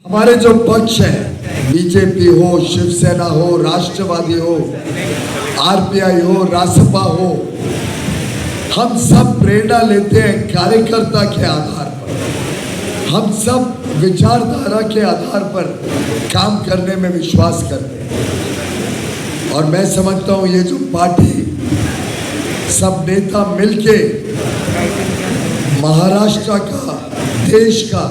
हमारे जो पक्ष है, बीजेपी हो, शिवसेना हो, राष्ट्रवादी हो, आरपीआई हो, रासपा हो, हम सब प्रेरणा लेते हैं कार्यकर्ता के आधार पर। हम सब विचारधारा के आधार पर काम करने में विश्वास करते हैं। और मैं समझता हूं ये जो पार्टी सब नेता मिलके महाराष्ट्र का, देश का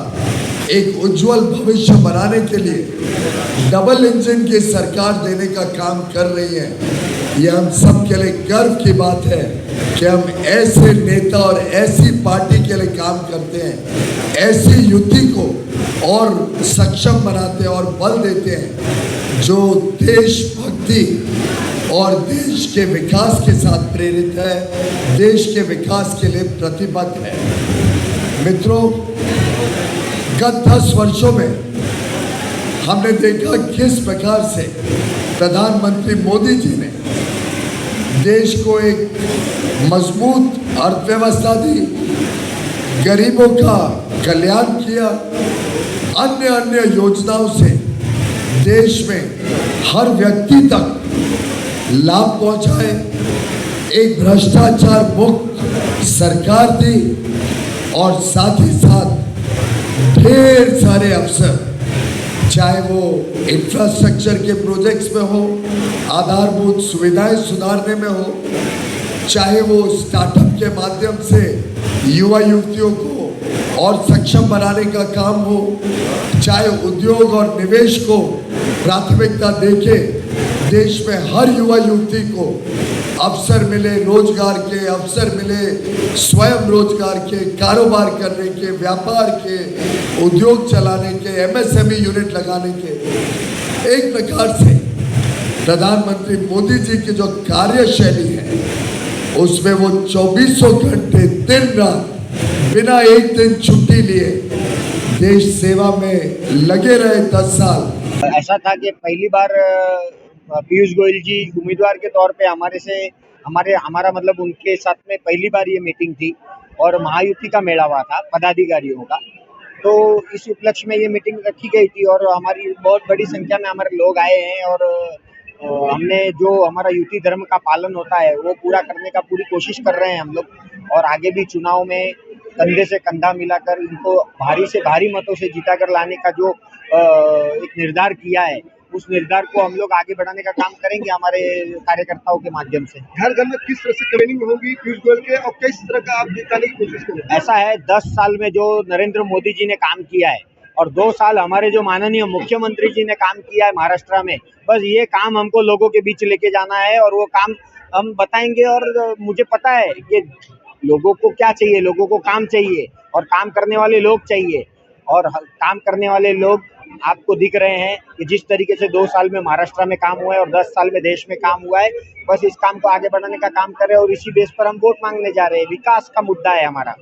एक उज्जवल भविष्य बनाने के लिए डबल इंजन की सरकार देने का काम कर रही है। ये हम सब के लिए गर्व की बात है कि हम ऐसे नेता और ऐसी पार्टी के लिए काम करते हैं, ऐसी युति को और सक्षम बनाते हैं और बल देते हैं जो देशभक्ति और देश के विकास के साथ प्रेरित है, देश के विकास के लिए प्रतिबद्ध है। मित्रों, गत 10 वर्षों में हमने देखा किस प्रकार से प्रधानमंत्री मोदी जी ने देश को एक मजबूत अर्थव्यवस्था दी, गरीबों का कल्याण किया, अन्य अन्य योजनाओं से देश में हर व्यक्ति तक लाभ पहुंचाए, एक भ्रष्टाचार मुक्त सरकार दी और साथ ही साथ ढेर सारे अवसर, चाहे वो इंफ्रास्ट्रक्चर के प्रोजेक्ट्स में हो, आधारभूत सुविधाएं सुधारने में हो, चाहे वो स्टार्टअप के माध्यम से युवा युवतियों को और सक्षम बनाने का काम हो, चाहे उद्योग और निवेश को प्राथमिकता देके देश में हर युवा युवती को अवसर मिले, रोजगार के अवसर मिले, स्वयं रोजगार के, कारोबार करने के, व्यापार के, उद्योग चलाने के, एमएसएमई यूनिट लगाने के। एक प्रकार से प्रधानमंत्री मोदी जी की जो कार्यशैली है उसमें वो 24 घंटे दिन रात बिना एक दिन छुट्टी लिए देश सेवा में लगे रहे 10 साल। ऐसा था कि पहली बार पीयूष गोयल जी उम्मीदवार के तौर पे हमारा मतलब उनके साथ में पहली बार ये मीटिंग थी और महायुति का मेळावा था पदाधिकारियों का। तो इस उपलक्ष्य में ये मीटिंग रखी गई थी और हमारी बहुत बड़ी संख्या में हमारे लोग आए हैं और हमने जो हमारा युति धर्म का पालन होता है वो पूरा करने का पूरी कोशिश कर रहे हैं हम लोग। और आगे भी चुनाव में कंधे से कंधा मिलाकर इनको भारी से भारी मतों से जीता कर लाने का जो एक निर्धार किया है, उस निर्धार को हम लोग आगे बढ़ाने का काम करेंगे हमारे कार्यकर्ताओं के माध्यम से। घर घर में किस तरह से ट्रेनिंग होगी पीयूष गोयल के और किस तरह का आप जिताने की कोशिश करेंगे? ऐसा है, 10 साल में जो नरेंद्र मोदी जी ने काम किया है और 2 साल हमारे जो माननीय मुख्यमंत्री जी ने काम किया है महाराष्ट्र में, बस ये काम हमको लोगों के बीच लेके जाना है और वो काम हम बताएंगे। और मुझे पता है कि लोगों को क्या चाहिए, लोगों को काम चाहिए और काम करने वाले लोग चाहिए। और काम करने वाले लोग आपको दिख रहे हैं कि जिस तरीके से 2 साल में महाराष्ट्र में काम हुआ है और 10 साल में देश में काम हुआ है, बस इस काम को आगे बढ़ाने का काम करें और इसी बेस पर हम वोट मांगने जा रहे हैं। विकास का मुद्दा है हमारा।